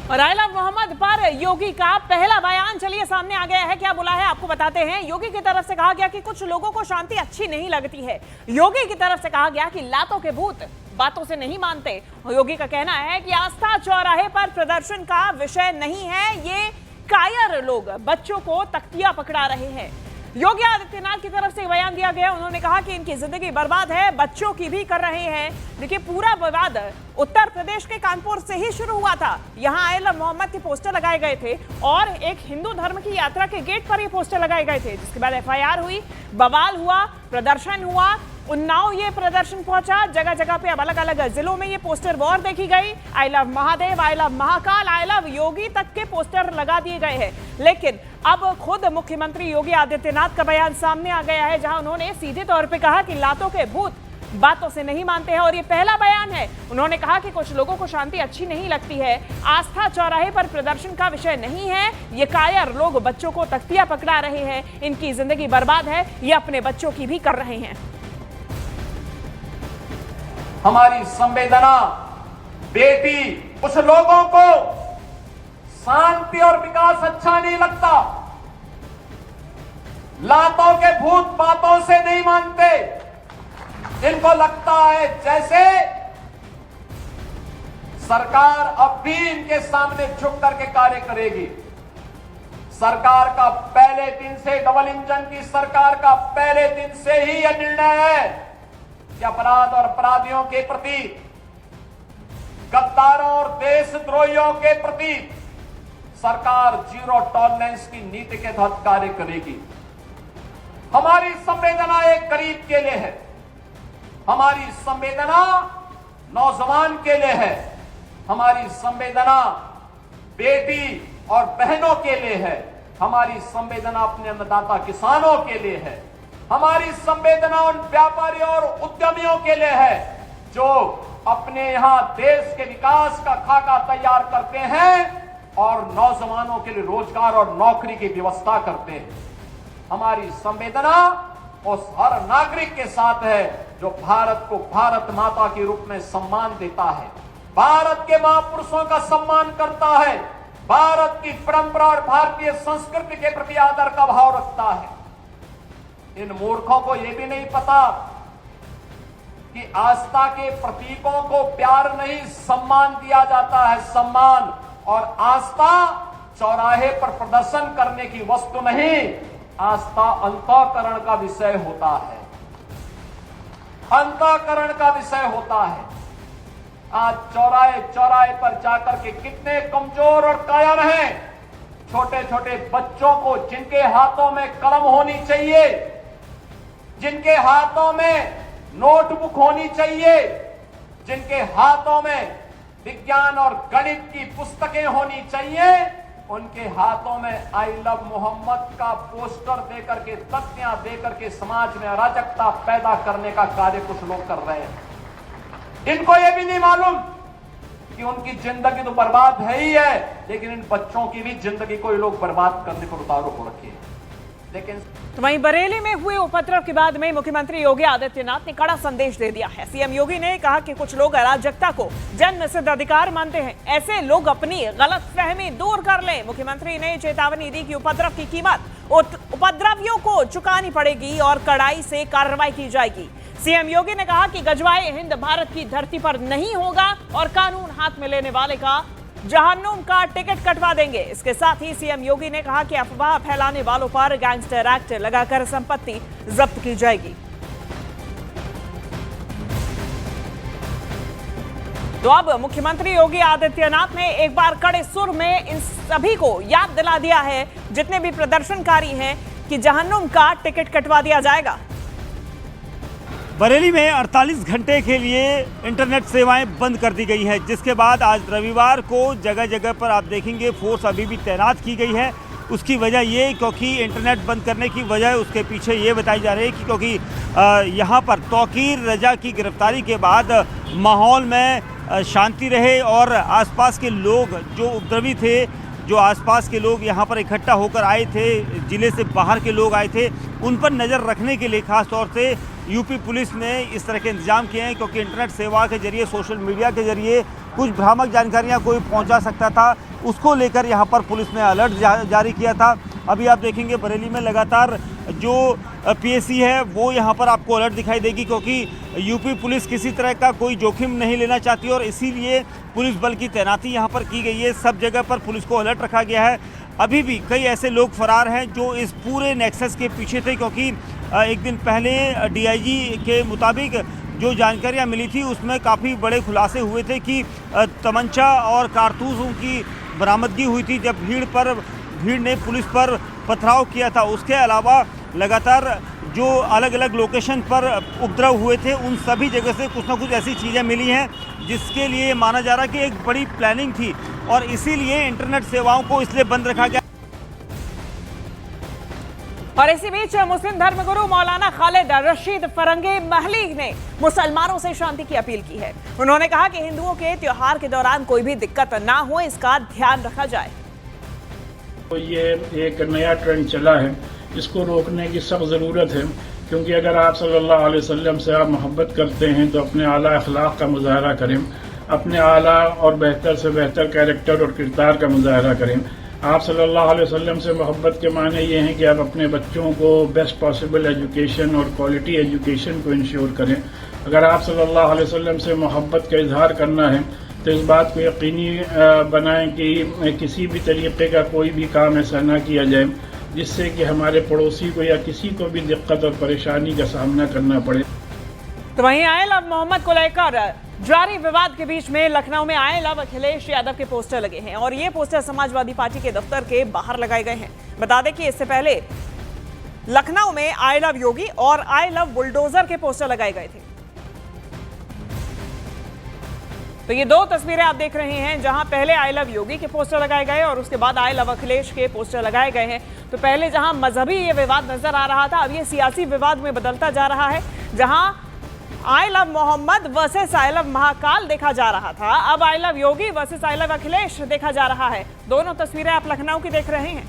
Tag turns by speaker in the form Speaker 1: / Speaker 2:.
Speaker 1: और आइला मोहम्मद पर योगी का पहला बयान चलिए सामने आ गया है। क्या बोला है आपको बताते हैं। योगी की तरफ से कहा गया कि कुछ लोगों को शांति अच्छी नहीं लगती है। योगी की तरफ से कहा गया कि लातों के भूत बातों से नहीं मानते। योगी का कहना है कि आस्था चौराहे पर प्रदर्शन का विषय नहीं है, ये कायर लोग बच्चों को तख्तियां पकड़ा रहे हैं। योगी आदित्यनाथ की तरफ से बयान दिया गया। उन्होंने कहा कि इनकी जिंदगी बर्बाद है, बच्चों की भी कर रहे हैं। देखिए पूरा विवाद उत्तर प्रदेश के कानपुर से ही शुरू हुआ था। यहां आइला मोहम्मद के पोस्टर लगाए गए थे और एक हिंदू धर्म की यात्रा के गेट पर ये पोस्टर लगाए गए थे, जिसके बाद एफआईआर हुई, बवाल हुआ, प्रदर्शन हुआ। उन्नाव ये प्रदर्शन पहुंचा, जगह जगह पे अब अलग अलग जिलों में ये पोस्टर वॉर देखी गई। I love Mahadev, I love Mahakal, I love Yogi तक के पोस्टर लगा दिए गए हैं। लेकिन अब खुद मुख्यमंत्री योगी आदित्यनाथ का बयान सामने आ गया है, जहां उन्होंने सीधे तौर पे कहा कि लातों के भूत बातों से नहीं मानते हैं। और ये पहला बयान है। उन्होंने कहा कि कुछ लोगों को शांति अच्छी नहीं लगती है, आस्था चौराहे पर प्रदर्शन का विषय नहीं है, ये कायर लोग बच्चों को तख्तियां पकड़ा रहे हैं, इनकी जिंदगी बर्बाद है, ये अपने बच्चों की भी कर रहे हैं।
Speaker 2: हमारी संवेदना बेटी, कुछ लोगों को शांति और विकास अच्छा नहीं लगता, लातों के भूत बातों से नहीं मानते। इनको लगता है जैसे सरकार अब भी इनके सामने झुक करके कार्य करेगी। सरकार का पहले दिन से, डबल इंजन की सरकार का पहले दिन से ही यह निर्णय है कि अपराध और अपराधियों के प्रति, गद्दारों और देशद्रोहियों के प्रति सरकार जीरो टॉलरेंस की नीति के तहत कार्य करेगी। हमारी संवेदना एक गरीब के लिए है, हमारी संवेदना नौजवान के लिए है, हमारी संवेदना बेटी और बहनों के लिए है, हमारी संवेदना अपने अन्नदाता किसानों के लिए है, हमारी संवेदना उन व्यापारियों और उद्यमियों के लिए है जो अपने यहां देश के विकास का खाका तैयार करते हैं और नौजवानों के लिए रोजगार और नौकरी की व्यवस्था करते हैं। हमारी संवेदना उस हर नागरिक के साथ है जो भारत को भारत माता के रूप में सम्मान देता है, भारत के महापुरुषों का सम्मान करता है, भारत की परंपरा और भारतीय संस्कृति के प्रति आदर का भाव रखता है। इन मूर्खों को यह भी नहीं पता कि आस्था के प्रतीकों को प्यार नहीं सम्मान दिया जाता है। सम्मान और आस्था चौराहे पर प्रदर्शन करने की वस्तु नहीं, आस्था अंतःकरण का विषय होता है, अंतःकरण का विषय होता है। आज चौराहे चौराहे पर जाकर के कितने कमजोर और कायर हैं, छोटे छोटे बच्चों को जिनके हाथों में कलम होनी चाहिए, जिनके हाथों में नोटबुक होनी चाहिए, जिनके हाथों में विज्ञान और गणित की पुस्तकें होनी चाहिए, उनके हाथों में आई लव मोहम्मद का पोस्टर देकर के, तख्तियां देकर के समाज में अराजकता पैदा करने का कार्य कुछ लोग कर रहे हैं। इनको यह भी नहीं मालूम कि उनकी जिंदगी तो बर्बाद है ही है, लेकिन इन बच्चों की भी जिंदगी को ये लोग बर्बाद करने पर उतारू हो रखे हैं। लेकिन
Speaker 1: तो वहीं बरेली में हुए उपद्रव के बाद में मुख्यमंत्री योगी आदित्यनाथ ने कड़ा संदेश दे दिया है। सीएम योगी ने कहा कि कुछ लोग अराजकता को जन्म सिद्ध अधिकार मानते हैं, ऐसे लोग अपनी गलतफहमी दूर कर लें। मुख्यमंत्री ने चेतावनी दी कि उपद्रव की कीमत उपद्रवियों को चुकानी पड़ेगी और कड़ाई से कार्रवाई की जाएगी। सीएम योगी ने कहा कि गजवाए हिंद भारत की धरती पर नहीं होगा और कानून हाथ में लेने वाले का जहन्नुम का टिकट कटवा देंगे। इसके साथ ही सीएम योगी ने कहा कि अफवाह फैलाने वालों पर गैंगस्टर एक्ट लगाकर संपत्ति जब्त की जाएगी। तो अब मुख्यमंत्री योगी आदित्यनाथ ने एक बार कड़े सुर में इन सभी को याद दिला दिया है, जितने भी प्रदर्शनकारी हैं, कि जहन्नुम का टिकट कटवा दिया जाएगा।
Speaker 3: बरेली में 48 घंटे के लिए इंटरनेट सेवाएं बंद कर दी गई है, जिसके बाद आज रविवार को जगह जगह पर आप देखेंगे फोर्स अभी भी तैनात की गई है। उसकी वजह ये, क्योंकि इंटरनेट बंद करने की वजह उसके पीछे ये बताई जा रही है कि क्योंकि यहाँ पर तौकीर रजा की गिरफ्तारी के बाद माहौल में शांति रहे और आसपास के लोग जो उपद्रवी थे, जो आसपास के लोग यहाँ पर इकट्ठा होकर आए थे, ज़िले से बाहर के लोग आए थे, उन पर नज़र रखने के लिए खास तौर से यूपी पुलिस ने इस तरह के इंतजाम किए हैं, क्योंकि इंटरनेट सेवा के जरिए, सोशल मीडिया के जरिए कुछ भ्रामक जानकारियां कोई पहुंचा सकता था, उसको लेकर यहां पर पुलिस ने अलर्ट जारी किया था। अभी आप देखेंगे बरेली में लगातार जो पीएसी है वो यहां पर आपको अलर्ट दिखाई देगी, क्योंकि यूपी पुलिस किसी तरह का कोई जोखिम नहीं लेना चाहती और इसीलिए पुलिस बल की तैनाती यहां पर की गई है। सब जगह पर पुलिस को अलर्ट रखा गया है। अभी भी कई ऐसे लोग फरार हैं जो इस पूरे नेक्सस के पीछे थे, क्योंकि एक दिन पहले डीआईजी के मुताबिक जो जानकारियां मिली थी उसमें काफ़ी बड़े खुलासे हुए थे कि तमंचा और कारतूसों की बरामदगी हुई थी जब भीड़ ने पुलिस पर पथराव किया था। उसके अलावा लगातार जो अलग अलग लोकेशन पर उपद्रव हुए थे उन सभी जगह से कुछ ना कुछ ऐसी चीज़ें मिली हैं जिसके लिए माना जा रहा है कि एक बड़ी प्लानिंग थी और इसीलिए इंटरनेट सेवाओं को इसलिए बंद रखा गया।
Speaker 1: और इसी बीच मुस्लिम धर्मगुरु मौलाना खालिद रशीद फरंगी महली ने मुसलमानों से शांति की अपील की है। उन्होंने कहा कि हिंदुओं के त्योहार के दौरान कोई भी दिक्कत ना हो, इसका ध्यान रखा जाए।
Speaker 4: तो ये एक नया ट्रेंड चला है, इसको रोकने की सख्त ज़रूरत है, क्योंकि अगर आप सल्लल्लाहु अलैहि वसल्लम से आप मोहब्बत करते हैं तो अपने आला अखलाक का मुजाहरा करें, अपने आला और बेहतर से बेहतर कैरेक्टर और किरदार का मुजाहरा करें। आप सल्लल्लाहु अलैहि वसल्लम से मोहब्बत के माने ये हैं कि आप अपने बच्चों को बेस्ट पॉसिबल एजुकेशन और क्वालिटी एजुकेशन को इंश्योर करें। अगर आप सल्लल्लाहु अलैहि वसल्लम से मोहब्बत का इजहार करना है तो इस बात को यकीनी बनाएं कि किसी भी तरीके का कोई भी काम ऐसा ना किया जाए जिससे कि हमारे पड़ोसी को या किसी को भी दिक्कत और परेशानी का सामना करना पड़े।
Speaker 1: तो वहीं आई लव मोहम्मद को लेकर जारी विवाद के बीच में लखनऊ में आई लव अखिलेश यादव के पोस्टर लगे हैं और ये पोस्टर समाजवादी पार्टी के दफ्तर के बाहर लगाए गए हैं। बता दें कि इससे पहले लखनऊ में आई लव योगी और आई लव बुलडोजर के पोस्टर लगाए गए थे। तो ये दो तस्वीरें आप देख रहे हैं जहां पहले आई लव योगी के पोस्टर लगाए गए और उसके बाद आई लव अखिलेश के पोस्टर लगाए गए हैं। तो पहले जहां मजहबी ये विवाद नजर आ रहा था, अब ये सियासी विवाद में बदलता जा रहा है, जहां I love Muhammad versus I love Mahakal देखा जा रहा था, अब I love Yogi versus I love Akhilesh देखा जा रहा है। दोनों तस्वीरें आप लखनऊ की देख रहे हैं।